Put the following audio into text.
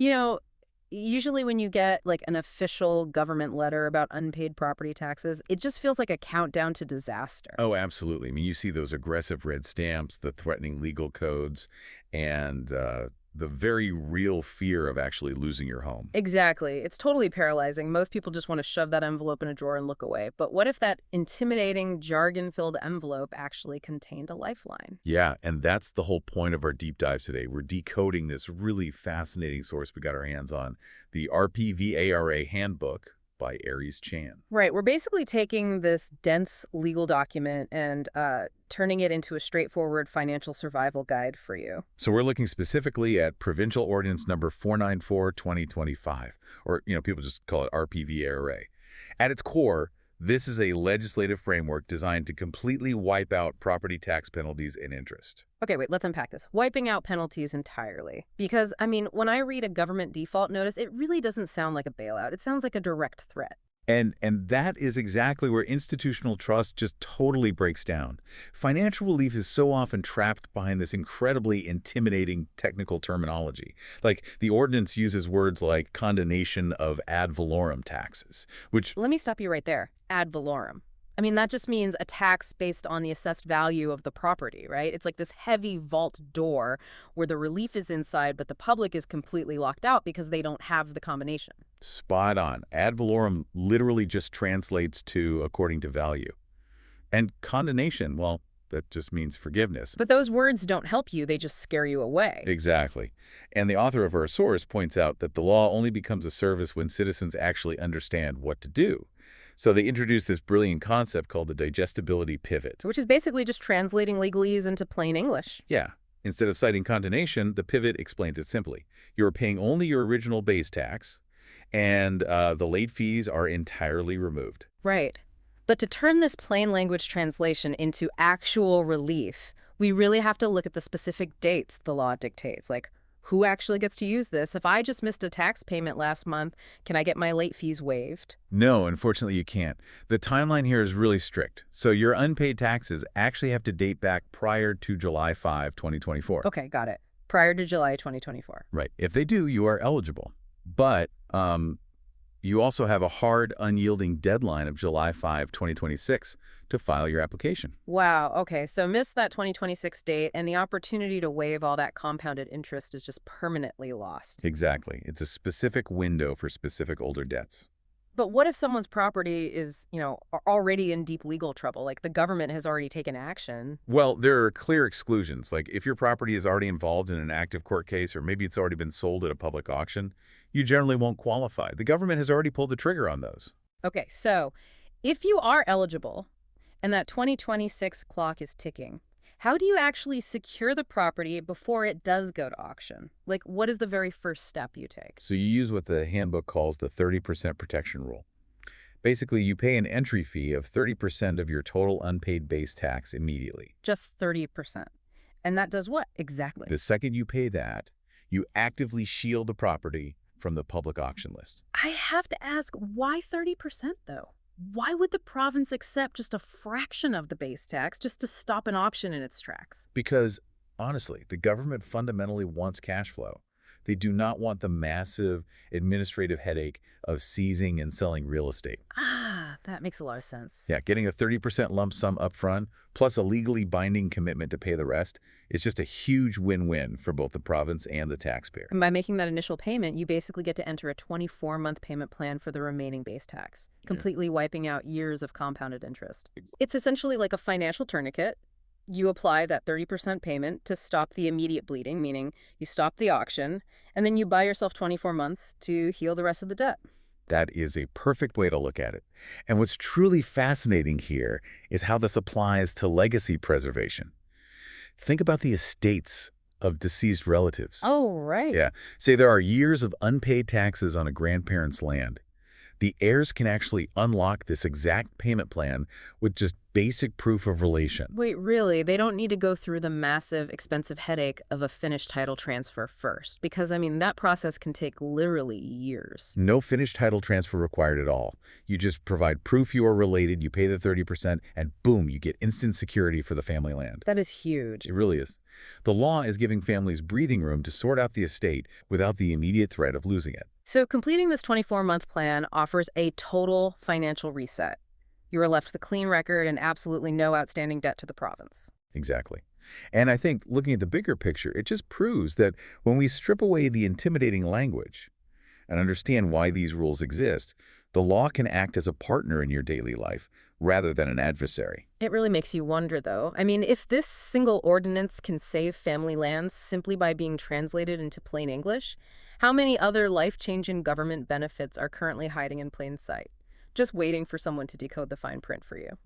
You know, usually when you get like an official government letter about unpaid property taxes, it just feels like a countdown to disaster. Oh, absolutely. I mean, you see those aggressive red stamps, the threatening legal codes, and the very real fear of actually losing your home. Exactly. It's totally paralyzing. Most people just want to shove that envelope in a drawer and look away. But what if that intimidating, jargon-filled envelope actually contained a lifeline? Yeah, and that's the whole point of our deep dive today. We're decoding this really fascinating source we got our hands on, the RPVARA Handbook by Aries Chan. Right. We're basically taking this dense legal document and turning it into a straightforward financial survival guide for you. So we're looking specifically at Provincial Ordinance number 494/2025, or people just call it RPVARA. At its core, this is a legislative framework designed to completely wipe out property tax penalties and interest. Okay, wait, let's unpack this. Wiping out penalties entirely. Because, I mean, when I read a government default notice, it really doesn't sound like a bailout. It sounds like a direct threat. And that is exactly where institutional trust just totally breaks down. Financial relief is so often trapped behind this incredibly intimidating technical terminology. Like the ordinance uses words like condonation of ad valorem taxes, which, Let me stop you right there. Ad valorem. I mean, that just means a tax based on the assessed value of the property, right? It's like this heavy vault door where the relief is inside, but the public is completely locked out because they don't have the combination. spot on. Ad valorem literally just translates to according to value. And condonation, well, that just means forgiveness. But those words don't help you, they just scare you away. Exactly. And the author of our source points out that the law only becomes a service when citizens actually understand what to do. So they introduced this brilliant concept called the digestibility pivot. Which is basically just translating legalese into plain English. Yeah. Instead of citing condonation, the pivot explains it simply. You're paying only your original base tax, and the late fees are entirely removed. Right. But to turn this plain language translation into actual relief, we really have to look at the specific dates the law dictates. Like, who actually gets to use this? If I just missed a tax payment last month, can I get my late fees waived? No, unfortunately you can't. The timeline here is really strict. So your unpaid taxes actually have to date back prior to July 5, 2024. Okay, got it. Prior to July 2024. Right. If they do, you are eligible. But you also have a hard, unyielding deadline of July 5, 2026 to file your application. Wow, okay, so missed that 2026 date, and the opportunity to waive all that compounded interest is just permanently lost. Exactly. It's a specific window for specific older debts. But what if someone's property is, already in deep legal trouble? Like the government has already taken action. Well, there are clear exclusions. Like if your property is already involved in an active court case, or maybe it's already been sold at a public auction, you generally won't qualify. The government has already pulled the trigger on those. Okay, so if you are eligible and that 2026 clock is ticking, how do you actually secure the property before it does go to auction? Like, what is the very first step you take? So you use what the handbook calls the 30% protection rule. Basically, you pay an entry fee of 30% of your total unpaid base tax immediately. Just 30%. And that does what exactly? The second you pay that, you actively shield the property from the public auction list. I have to ask, why 30% though? Why would the province accept just a fraction of the base tax just to stop an auction in its tracks? Because, honestly, the government fundamentally wants cash flow. They do not want the massive administrative headache of seizing and selling real estate. Ah, that makes a lot of sense. Yeah, getting a 30% lump sum upfront, plus a legally binding commitment to pay the rest, is just a huge win-win for both the province and the taxpayer. And by making that initial payment, you basically get to enter a 24-month payment plan for the remaining base tax, completely wiping out years of compounded interest. It's essentially like a financial tourniquet. You apply that 30% payment to stop the immediate bleeding, meaning you stop the auction, and then you buy yourself 24 months to heal the rest of the debt. That is a perfect way to look at it. And what's truly fascinating here is how this applies to legacy preservation. Think about the estates of deceased relatives. Oh, right. Yeah. Say there are years of unpaid taxes on a grandparent's land. The heirs can actually unlock this exact payment plan with just basic proof of relation. Wait, really? They don't need to go through the massive, expensive headache of a finished title transfer first? Because, I mean, that process can take literally years. No finished title transfer required at all. You just provide proof you are related, you pay the 30%, and boom, you get instant security for the family land. That is huge. It really is. The law is giving families breathing room to sort out the estate without the immediate threat of losing it. So completing this 24-month plan offers a total financial reset. You are left with a clean record and absolutely no outstanding debt to the province. Exactly. And I think looking at the bigger picture, it just proves that when we strip away the intimidating language and understand why these rules exist, the law can act as a partner in your daily life rather than an adversary. It really makes you wonder, though. I mean, if this single ordinance can save family lands simply by being translated into plain English, how many other life-changing government benefits are currently hiding in plain sight, just waiting for someone to decode the fine print for you?